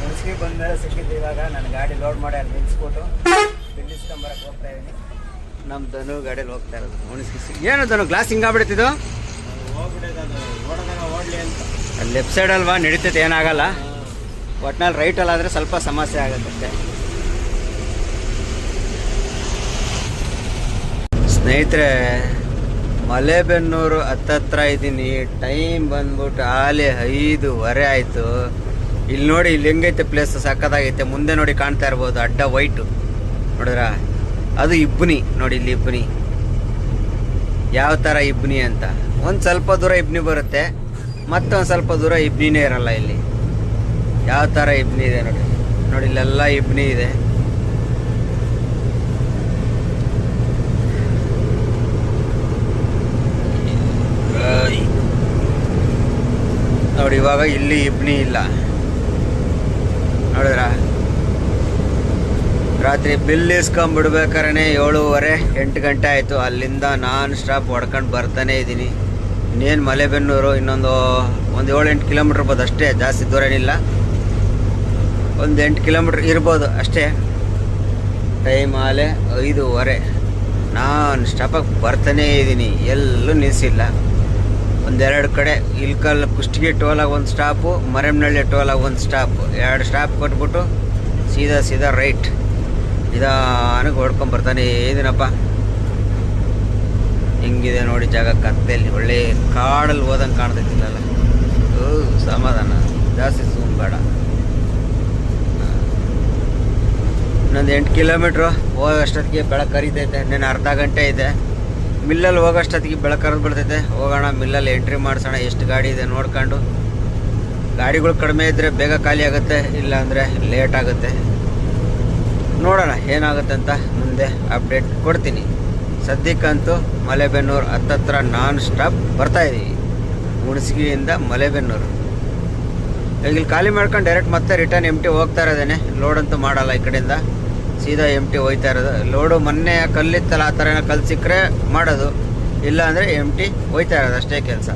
ಹುಣ್ಸ್ಕಿ ಬಂದಮೇಲೆ ಸಿಕ್ಕಿದ್ದು. ಇವಾಗ ನನ್ನ ಗಾಡಿ ಲೋಡ್ ಮಾಡಿ ಅಲ್ಲಿ ನಿಲ್ಸ್ಬಿಟ್ಟು ಬಿಲ್ ಇಸ್ಕೊಂಬರಕ್ಕೆ ಹೋಗ್ತಾ ಇದ್ದೀನಿ. ನಮ್ಮ ಧನು ಗಾಡಿಯಲ್ಲಿ ಹೋಗ್ತಾ ಇರೋದು. ಹುಣ್ಸ್ಕಿ ಏನು ಧನು ಗ್ಲಾಸ್ ಹಿಂಗಾಗ್ಬಿಡ್ತಿದ್ದು ಓಡಲಿ ಅಂತ. ಅಲ್ಲಿ ಲೆಫ್ಟ್ ಸೈಡ್ ಅಲ್ವಾ, ನಡೀತೈತೆ, ಏನಾಗಲ್ಲ. ಒಟ್ನಲ್ಲಿ ರೈಟಲ್ಲಾದರೆ ಸ್ವಲ್ಪ ಸಮಸ್ಯೆ ಆಗುತ್ತೆ ಅಷ್ಟೇ. ಸ್ನೇಹಿತರೆ, ಮಲೆಬೆನ್ನೂರು ಹತ್ತತ್ರ ಇದ್ದೀನಿ. ಟೈಮ್ ಬಂದ್ಬಿಟ್ಟು ಆಲೆ 5:15 ಆಯಿತು. ಇಲ್ಲಿ ನೋಡಿ, ಇಲ್ಲಿ ಹೆಂಗೈತೆ ಪ್ಲೇಸ್, ಸಕ್ಕತ್ತಾಗೈತೆ. ಮುಂದೆ ನೋಡಿ ಕಾಣ್ತಾ ಇರ್ಬೋದು ಅಡ್ಡ ವೈಟು, ನೋಡಿದ್ರ? ಅದು ಇಬ್ಬನಿ ನೋಡಿ, ಇಲ್ಲಿ ಇಬ್ಬನಿ ಯಾವ ಥರ ಇಬ್ಬನಿ ಅಂತ. ಒಂದು ಸ್ವಲ್ಪ ದೂರ ಇಬ್ನಿ ಬರುತ್ತೆ, ಮತ್ತೊಂದು ಸ್ವಲ್ಪ ದೂರ ಇಬ್ನಿನೇ ಇರಲ್ಲ. ಇಲ್ಲಿ ಯಾವ ಥರ ಇಬ್ನಿ ಇದೆ ನೋಡಿ. ನೋಡಿ ಇಲ್ಲೆಲ್ಲ ಇಬ್ನಿ ಇದೆ. ನೋಡಿ ಇವಾಗ ಇಲ್ಲಿ ಇಬ್ನಿ ಇಲ್ಲ, ನೋಡಿದ್ರ? ರಾತ್ರಿ ಬಿಲ್ ಇಸ್ಕೊಂಬಿಡ್ಬೇಕಾರೆ 7:30-8 ಗಂಟೆ ಆಯಿತು. ಅಲ್ಲಿಂದ ನಾನ್ ಸ್ಟಾಪ್ ಹೊಡ್ಕೊಂಡು ಬರ್ತಾನೆ ಇದ್ದೀನಿ. ಇನ್ನೇನು ಮಲೆಬೆನ್ನೂರು ಇನ್ನೊಂದು 7-8 ಕಿಲೋಮೀಟ್ರ್ ಇರ್ಬೋದು ಅಷ್ಟೇ, ಜಾಸ್ತಿ ದೂರ ಏನಿಲ್ಲ. ಒಂದು 8 ಕಿಲೋಮೀಟ್ರ್ ಇರ್ಬೋದು ಅಷ್ಟೇ. ಟೈಮ್ ಆಲೆ 5:15. ನಾನ್ ಸ್ಟಾಪಾಗಿ ಬರ್ತಾನೇ ಇದ್ದೀನಿ, ಎಲ್ಲೂ ನಿಲ್ಲಿಸಿಲ್ಲ. ಒಂದೆರಡು ಕಡೆ ಇಲ್ಕಲ್ ಕುಷ್ಟಗಿ ಟೋಲಾಗ ಒಂದು ಸ್ಟಾಪು, ಮರೆಮ್ನಳ್ಳಿ ಟೋಲಾಗ ಒಂದು ಸ್ಟಾಪು, 2 ಸ್ಟಾಪ್ ಕೊಟ್ಬಿಟ್ಟು ಸೀದಾ ರೈಟ್ ನಿಧಾನಕ್ಕೆ ಹೊಡ್ಕೊಂಬರ್ತಾನೆ ಇದೀನಪ್ಪ. ಹಿಂಗಿದೆ ನೋಡಿ ಜಾಗ, ಕತ್ತಲ್ಲಿ ಒಳ್ಳೆ ಕಾಡಲ್ಲಿ ಹೋದಂಗೆ ಕಾಣ್ತೈತಿಲ್ಲಲ್ಲ. ಸಮಾಧಾನ, ಜಾಸ್ತಿ ಜೂಮ್ ಬೇಡ. ಇನ್ನೊಂದು 8 ಕಿಲೋಮೀಟ್ರು ಹೋಗೋಷ್ಟೊತ್ತಿಗೆ ಬೆಳಕು ಹರಿತೈತೆ. ಇನ್ನೇನು ಅರ್ಧ ಗಂಟೆ ಇದೆ. ಮಿಲ್ಲಲ್ಲಿ ಹೋಗೋಷ್ಟೊತ್ತಿಗೆ ಬೆಳಕು ಹರಿದು ಬಿಡ್ತೈತೆ. ಹೋಗೋಣ ಮಿಲ್ಲಲ್ಲಿ ಎಂಟ್ರಿ ಮಾಡಿಸೋಣ. ಎಷ್ಟು ಗಾಡಿ ಇದೆ ನೋಡ್ಕೊಂಡು. ಗಾಡಿಗಳು ಕಡಿಮೆ ಇದ್ದರೆ ಬೇಗ ಖಾಲಿ ಆಗುತ್ತೆ, ಇಲ್ಲ ಅಂದರೆ ಲೇಟ್ ಆಗುತ್ತೆ. ನೋಡೋಣ ಏನಾಗುತ್ತೆ ಅಂತ ಮುಂದೆ ಅಪ್ಡೇಟ್ ಕೊಡ್ತೀನಿ. ಸದ್ಯಕ್ಕಂತೂ ಮಲೆಬೆನ್ನೂರು ಹತ್ತತ್ರ ನಾನ್ ಸ್ಟಾಪ್ ಬರ್ತಾಯಿದ್ದೀವಿ. ಹುಣಸಗಿಯಿಂದ ಮಲೆಬೆನ್ನೂರು. ಈಗ ಇಲ್ಲಿ ಖಾಲಿ ಮಾಡ್ಕೊಂಡು ಡೈರೆಕ್ಟ್ ಮತ್ತೆ ರಿಟರ್ನ್ MT ಹೋಗ್ತಾ ಇರೋದೇನೆ. ಲೋಡ್ ಅಂತೂ ಮಾಡಲ್ಲ, ಈ ಕಡೆಯಿಂದ ಸೀದಾ MT ಹೋಗ್ತಾ ಇರೋದು. ಲೋಡು ಮೊನ್ನೆ ಕಲ್ಲಿತ್ತಲ್ಲ, ಆ ಥರ ಏನೋ ಕಲ್ಲು ಸಿಕ್ಕರೆ ಮಾಡೋದು, ಇಲ್ಲ ಅಂದರೆ MT ಹೋಗ್ತಾ ಇರೋದು ಅಷ್ಟೇ ಕೆಲಸ.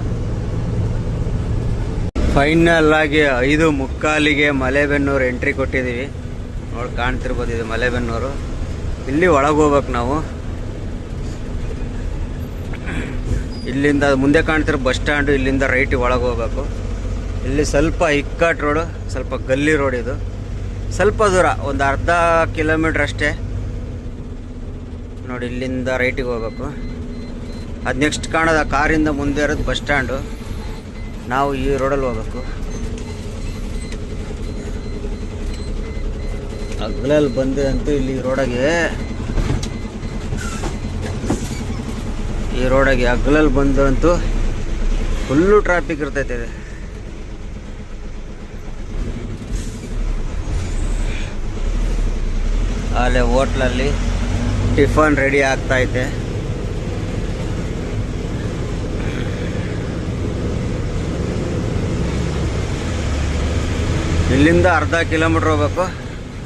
ಫೈನಲ್ ಆಗಿ 5:45ಗೆ ಮಲೆಬೆನ್ನೂರು ಎಂಟ್ರಿ ಕೊಟ್ಟಿದ್ದೀವಿ. ನೋಡಿ ಕಾಣ್ತಿರ್ಬೋದು, ಇದು ಮಲೆಬೆನ್ನೂರು. ಇಲ್ಲಿ ಒಳಗೆ ಹೋಗ್ಬೇಕು ನಾವು. ಇಲ್ಲಿಂದ ಮುಂದೆ ಕಾಣ್ತಿರೋ ಬಸ್ ಸ್ಟ್ಯಾಂಡು, ಇಲ್ಲಿಂದ ರೈಟಿಗೆ ಒಳಗೆ ಹೋಗ್ಬೇಕು. ಇಲ್ಲಿ ಸ್ವಲ್ಪ ಇಕ್ಕಟ್ ರೋಡು, ಸ್ವಲ್ಪ ಗಲ್ಲಿ ರೋಡ್. ಇದು ಸ್ವಲ್ಪ ದೂರ, ಒಂದು ಅರ್ಧ ಕಿಲೋಮೀಟ್ರ್ ಅಷ್ಟೇ ನೋಡಿ. ಇಲ್ಲಿಂದ ರೈಟಿಗೆ ಹೋಗ್ಬೇಕು. ಅದು ನೆಕ್ಸ್ಟ್ ಕಾಣೋದು ಆ ಕಾರಿಂದ ಮುಂದೆ ಇರೋದು ಬಸ್ ಸ್ಟ್ಯಾಂಡು. ನಾವು ಈ ರೋಡಲ್ಲಿ ಹೋಗ್ಬೇಕು. ಅಗ್ಲಲ್ಲಿ ಬಂದೆ ಅಂತೂ ಇಲ್ಲಿ ಈ ರೋಡಾಗೆ ಅಗ್ಲಲ್ಲಿ ಬಂದಂತೂ ಫುಲ್ಲು ಟ್ರಾಫಿಕ್ ಇರ್ತೈತೆ. ಅಲ್ಲೇ ಹೋಟ್ಲಲ್ಲಿ ಟಿಫನ್ ರೆಡಿ ಆಗ್ತೈತೆ. ಇಲ್ಲಿಂದ ಅರ್ಧ ಕಿಲೋಮೀಟ್ರ್ ಹೋಗ್ಬೇಕು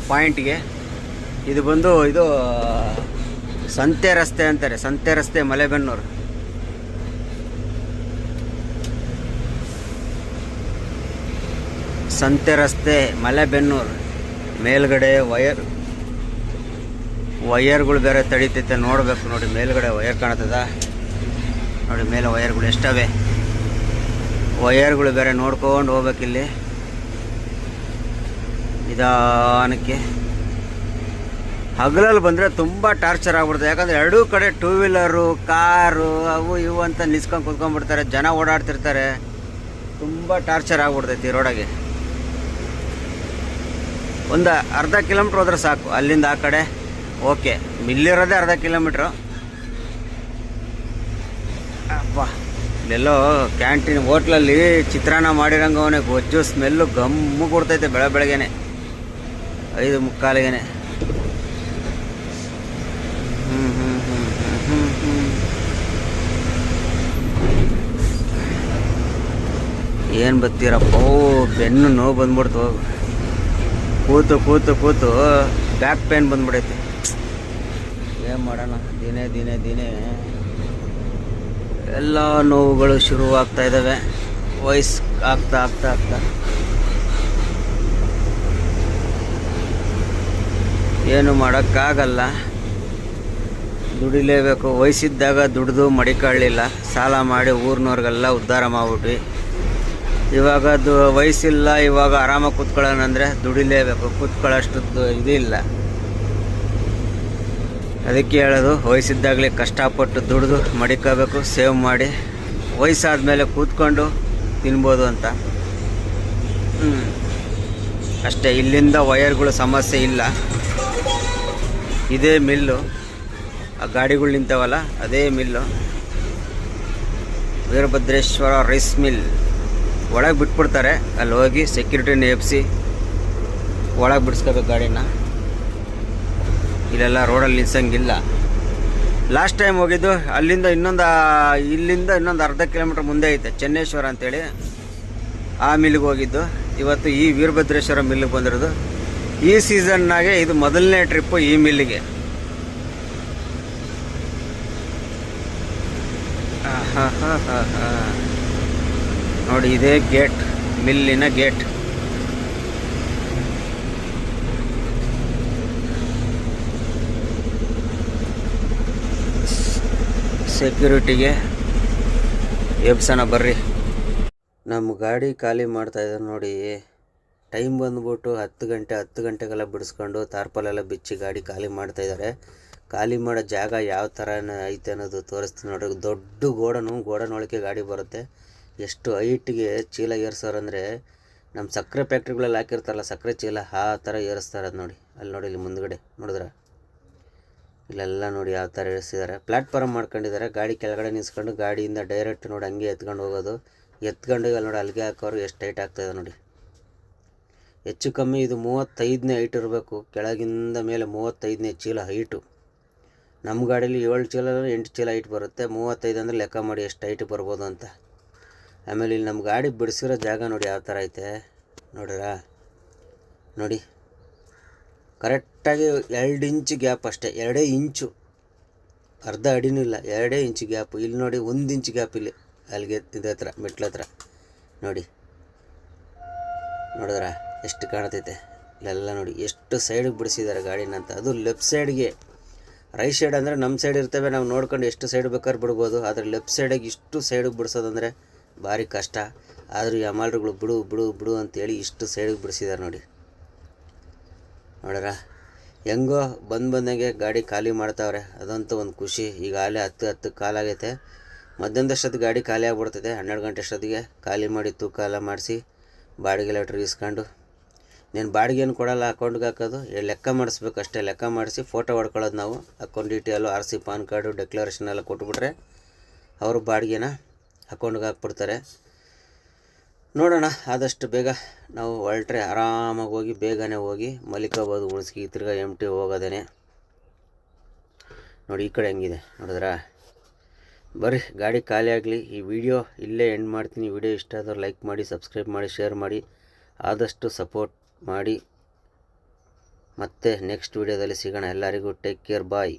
ಪಾಯಿಂಟ್ಗೆ. ಇದು ಬಂದು ಸಂತೆ ರಸ್ತೆ ಅಂತಾರೆ, ಸಂತೆ ರಸ್ತೆ ಮಲೆಬೆನ್ನೂರು. ಸಂತೆ ರಸ್ತೆ ಮಲೆಬೆನ್ನೂರು. ಮೇಲ್ಗಡೆ ವಯರ್ಗಳು ಬೇರೆ ತಡೀತೈತೆ, ನೋಡಬೇಕು ನೋಡಿ. ಮೇಲ್ಗಡೆ ವಯರ್ ಕಾಣ್ತದ ನೋಡಿ, ಮೇಲೆ ವಯರ್ಗಳು ಎಷ್ಟವೆ. ವಯರ್ಗಳು ಬೇರೆ ನೋಡ್ಕೊಂಡು ಹೋಗ್ಬೇಕಿಲ್ಲಿ ನಿಧಾನಕ್ಕೆ. ಹಗಲಲ್ಲಿ ಬಂದರೆ ತುಂಬ ಟಾರ್ಚರ್ ಆಗ್ಬಿಡ್ತದೆ. ಯಾಕಂದರೆ ಎರಡೂ ಕಡೆ 2 ವೀಲರು, ಕಾರು, ಅವು ಇವು ಅಂತ ನಿಲ್ಸ್ಕೊಂಡು ಕುತ್ಕೊಂಡ್ಬಿಡ್ತಾರೆ. ಜನ ಓಡಾಡ್ತಿರ್ತಾರೆ. ತುಂಬ ಟಾರ್ಚರ್ ಆಗ್ಬಿಡ್ತೈತಿ ಈ ರೋಡಾಗೆ. ಒಂದು ಅರ್ಧ ಕಿಲೋಮೀಟ್ರ್ ಹೋದ್ರೆ ಸಾಕು ಅಲ್ಲಿಂದ ಆ ಕಡೆ. ಓಕೆ, ಮಿಲ್ಲಿರೋದೇ ಅರ್ಧ ಕಿಲೋಮೀಟ್ರು. ಅಪ್ಪ, ಇಲ್ಲೆಲ್ಲೋ ಕ್ಯಾಂಟೀನ್ ಹೋಟ್ಲಲ್ಲಿ ಚಿತ್ರಾನ್ನ ಮಾಡಿರಂಗವನೇ ಗೊಜ್ಜು ಸ್ಮೆಲ್ಲು ಗಮ್ಮು ಕೊಡ್ತೈತೆ ಬೆಳಗ್ಗೆನೆ 5:45ಗೆ. ಏನು ಬತ್ತೀರಪ್ಪ? ಬೆನ್ನು ನೋವು ಬಂದ್ಬಿಡ್ತು. ಕೂತು ಬ್ಯಾಕ್ ಪೇನ್ ಬಂದ್ಬಿಡೈತೆ. ಏನು ಮಾಡೋಣ, ದಿನೇ ಎಲ್ಲ ನೋವುಗಳು ಶುರುವಾಗ್ತಾ ಇದ್ದಾವೆ. ವಯಸ್ಸು ಆಗ್ತಾ ಏನು ಮಾಡೋಕ್ಕಾಗಲ್ಲ. ದುಡಿಲೇಬೇಕು. ವಯಸ್ಸಿದ್ದಾಗ ದುಡಿದು ಮಡಿಕೊಳ್ಳಿಲ್ಲ, ಸಾಲ ಮಾಡಿ ಊರಿನವ್ರಿಗೆಲ್ಲ ಉದ್ಧಾರ ಮಾಡಿಬಿಟ್ವಿ. ಇವಾಗ ವಯಸ್ಸಿಲ್ಲ, ಇವಾಗ ಆರಾಮಾಗಿ ಕೂತ್ಕೊಳ್ಳೋಣ ಅಂದರೆ ದುಡಿಲೇಬೇಕು. ಕೂತ್ಕೊಳ್ಳೋಷ್ಟು ಇದಿಲ್ಲ. ಅದಕ್ಕೆ ಹೇಳೋದು, ವಯಸ್ಸಿದ್ದಾಗಲೇ ಕಷ್ಟಪಟ್ಟು ದುಡಿದು ಮಡಿಕೋಬೇಕು, ಸೇವ್ ಮಾಡಿ ವಯಸ್ಸಾದ ಮೇಲೆ ಕೂತ್ಕೊಂಡು ತಿನ್ಬೋದು ಅಂತ. ಅಷ್ಟೇ. ಇಲ್ಲಿಂದ ವಯರ್ಗಳು ಸಮಸ್ಯೆ ಇಲ್ಲ. ಇದೇ ಮಿಲ್ಲು, ಆ ಗಾಡಿಗಳು ನಿಂತವಲ್ಲ ಅದೇ ಮಿಲ್ಲು, ವೀರಭದ್ರೇಶ್ವರ ರೈಸ್ ಮಿಲ್. ಒಳಗೆ ಬಿಟ್ಬಿಡ್ತಾರೆ, ಅಲ್ಲಿ ಹೋಗಿ ಸೆಕ್ಯೂರಿಟಿನ ಎಬ್ಸಿ ಒಳಗೆ ಬಿಡಿಸ್ಕೋಬೇಕು ಗಾಡಿನ. ಇಲ್ಲೆಲ್ಲ ರೋಡಲ್ಲಿ ನಿಲ್ಸಂಗಿಲ್ಲ. ಲಾಸ್ಟ್ ಟೈಮ್ ಹೋಗಿದ್ದು ಇಲ್ಲಿಂದ ಇನ್ನೊಂದು ಅರ್ಧ ಕಿಲೋಮೀಟ್ರ್ ಮುಂದೆ ಐತೆ ಚೆನ್ನೇಶ್ವರ ಅಂತೇಳಿ, ಆ ಮಿಲ್ಗೆ ಹೋಗಿದ್ದು. ಇವತ್ತು ಈ ವೀರಭದ್ರೇಶ್ವರ ಮಿಲ್ಗೆ ಬಂದಿರೋದು. ಈ ಸೀಸನ್ನಾಗೆ ಇದು ಮೊದಲನೇ ಟ್ರಿಪ್ಪು ಈ ಮಿಲ್ಲಿಗೆ. ನೋಡಿ, ಇದೇ ಗೇಟ್, ಮಿಲ್ಲಿನ ಗೇಟ್. ಸೆಕ್ಯೂರಿಟಿಗೆ ಎಬ್ಸೋಣ ಬರ್ರಿ. ನಮ್ಮ ಗಾಡಿ ಖಾಲಿ ಮಾಡ್ತಾಯಿದ್ದಾರೆ ನೋಡಿ. ಟೈಮ್ ಬಂದ್ಬಿಟ್ಟು 10 ಗಂಟೆಗೆಲ್ಲ ಬಿಡಿಸ್ಕೊಂಡು ತಾರ್ಪಲೆಲ್ಲ ಬಿಚ್ಚಿ ಗಾಡಿ ಖಾಲಿ ಮಾಡ್ತಾಯಿದ್ದಾರೆ. ಖಾಲಿ ಮಾಡೋ ಜಾಗ ಯಾವ ಥರ ಐತೆ ಅನ್ನೋದು ತೋರಿಸ್ತೀನಿ ನೋಡಿ. ದೊಡ್ಡ ಗೋಡನೊಳಗೆ ಗಾಡಿ ಬರುತ್ತೆ. ಎಷ್ಟು ಹೈಟಿಗೆ ಚೀಲ ಏರ್ಸೋರಂದರೆ, ನಮ್ಮ ಸಕ್ಕರೆ ಫ್ಯಾಕ್ಟ್ರಿಗಳಲ್ಲಿ ಹಾಕಿರ್ತಾರಲ್ಲ ಸಕ್ಕರೆ ಚೀಲ, ಆ ಥರ ಏರಿಸ್ತಾರೆ. ಅದು ನೋಡಿ, ಅಲ್ಲಿ ನೋಡಿ, ಇಲ್ಲಿ ಮುಂದ್ಗಡೆ ನೋಡಿದ್ರೆ ಇಲ್ಲೆಲ್ಲ ನೋಡಿ ಯಾವ ಥರ ಏರಿಸಿದ್ದಾರೆ. ಪ್ಲ್ಯಾಟ್ಫಾರ್ಮ್ ಮಾಡ್ಕೊಂಡಿದ್ದಾರೆ. ಗಾಡಿ ಕೆಳಗಡೆ ನಿಲ್ಸ್ಕೊಂಡು ಗಾಡಿಯಿಂದ ಡೈರೆಕ್ಟ್ ನೋಡಿ ಹಂಗೆ ಎತ್ಕೊಂಡು ಹೋಗೋದು. ಎತ್ಕೊಂಡು ಅಲ್ಲಿ ನೋಡಿ ಅಲ್ಲಿಗೆ ಹಾಕೋರು ಎಷ್ಟು ಹೈಟ್ ಆಗ್ತಾಯಿದೆ ನೋಡಿ. ಹೆಚ್ಚು ಕಮ್ಮಿ ಇದು 35ನೇ ಹೈಟ್ ಇರಬೇಕು. ಕೆಳಗಿಂದ ಮೇಲೆ 35ನೇ ಚೀಲ ಹೈಟು. ನಮ್ಮ ಗಾಡೀಲಿ 7 ಚೀಲ 8 ಚೀಲ ಹೈಟ್ ಬರುತ್ತೆ. 35 ಅಂದರೆ ಲೆಕ್ಕ ಮಾಡಿ ಎಷ್ಟು ಹೈಟ್ ಬರ್ಬೋದು ಅಂತ. ಆಮೇಲೆ ಇಲ್ಲಿ ನಮ್ಮ ಗಾಡಿ ಬಿಡಿಸಿರೋ ಜಾಗ ನೋಡಿ ಯಾವ ಥರ ಐತೆ ನೋಡಿರಾ. ನೋಡಿ, ಕರೆಕ್ಟಾಗಿ 2 ಇಂಚು ಗ್ಯಾಪ್ ಅಷ್ಟೇ. 2 ಇಂಚು, ಅರ್ಧ ಅಡಿನೂ ಇಲ್ಲ, 2 ಇಂಚು ಗ್ಯಾಪು. ಇಲ್ಲಿ ನೋಡಿ 1 ಇಂಚು ಗ್ಯಾಪ್ ಇಲ್ಲಿ, ಅಲ್ಲಿಗೆ ಇದ್ರ ಹತ್ರ ಮೆಟ್ಲ ಹತ್ರ ನೋಡಿ. ನೋಡಿದ್ರ ಎಷ್ಟು ಕಾಣ್ತೈತೆ. ಇಲ್ಲೆಲ್ಲ ನೋಡಿ ಎಷ್ಟು ಸೈಡಿಗೆ ಬಿಡಿಸಿದ್ದಾರೆ ಗಾಡಿನ ಅಂತ. ಅದು ಲೆಫ್ಟ್ ಸೈಡ್ಗೆ. ರೈಟ್ ಸೈಡ್ ಅಂದರೆ ನಮ್ಮ ಸೈಡ್ ಇರ್ತವೆ, ನಾವು ನೋಡ್ಕೊಂಡು ಎಷ್ಟು ಸೈಡ್ ಬೇಕಾದ್ರೆ ಬಿಡ್ಬೋದು. ಆದರೆ ಲೆಫ್ಟ್ ಸೈಡಿಗೆ ಇಷ್ಟು ಸೈಡಿಗೆ ಬಿಡಿಸೋದಂದರೆ ಭಾರಿ ಕಷ್ಟ. ಆದರೂ ಈ ಅಮಾಲ್ರುಗಳು ಬಿಡು ಅಂತೇಳಿ ಇಷ್ಟು ಸೈಡಿಗೆ ಬಿಡಿಸಿದ್ದಾರೆ ನೋಡಿ. ನೋಡ್ರ ಹೆಂಗೋ ಬಂದಂಗೆ ಗಾಡಿ ಖಾಲಿ ಮಾಡ್ತಾವ್ರೆ. ಅದಂತೂ ಒಂದು ಖುಷಿ. ಈಗ ಅಲ್ಲೇ 10 ಕಾಲಾಗೈತೆ. ಮಧ್ಯಾಹ್ನದಷ್ಟೊತ್ತಿಗೆ ಗಾಡಿ ಖಾಲಿ ಆಗ್ಬಿಡ್ತೈತೆ. 12 ಗಂಟೆ ಅಷ್ಟೊತ್ತಿಗೆ ಖಾಲಿ ಮಾಡಿ ತೂಕ ಎಲ್ಲ ಮಾಡಿಸಿ ಬಾಡಿಗೆ ಲೆಟ್ರ್ ಇಸ್ಕೊಂಡು, ನೀನು ಬಾಡಿಗೆಯನ್ನು ಕೊಡಲ್ಲ, ಅಕೌಂಟ್ಗೆ ಹಾಕೋದು, ಲೆಕ್ಕ ಮಾಡಿಸ್ಬೇಕು ಅಷ್ಟೇ. ಲೆಕ್ಕ ಮಾಡಿಸಿ ಫೋಟೋ ಹೊಡ್ಕೊಳ್ಳೋದು ನಾವು. Account detail, RC, PAN card, declaration ಎಲ್ಲ ಕೊಟ್ಬಿಟ್ರೆ ಅವರು ಬಾಡಿಗೆನ ಅಕೌಂಟ್ಗೆ ಹಾಕ್ಬಿಡ್ತಾರೆ. ನೋಡೋಣ, ಆದಷ್ಟು ಬೇಗ ನಾವು ಹೊರಟ್ರೆ ಆರಾಮಾಗಿ ಹೋಗಿ ಬೇಗನೆ ಹೋಗಿ ಮಲಿಕೋಬೋದು. ಉಳಿಸ್ಕಿ ತಿರ್ಗಾ MT ಹೋಗೋದೇನೆ. ನೋಡಿ ಈ ಕಡೆ ಹೆಂಗಿದೆ ನೋಡಿದ್ರಾ. ಬರ್ರಿ ಗಾಡಿ ಖಾಲಿ ಆಗಲಿ. ಈ ವಿಡಿಯೋ ಇಲ್ಲೇ ಎಂಡ್ ಮಾಡ್ತೀನಿ. ವಿಡಿಯೋ ಇಷ್ಟ ಆದ್ರೆ ಲೈಕ್ ಮಾಡಿ, ಸಬ್ಸ್ಕ್ರೈಬ್ ಮಾಡಿ, ಶೇರ್ ಮಾಡಿ, ಆದಷ್ಟು ಸಪೋರ್ಟ್ ಮಾಡಿ. ಮತ್ತೆ ನೆಕ್ಸ್ಟ್ ವಿಡಿಯೋದಲ್ಲಿ ಸಿಗೋಣ. ಎಲ್ಲರಿಗೂ ಟೇಕ್ ಕೇರ್, ಬಾಯ್.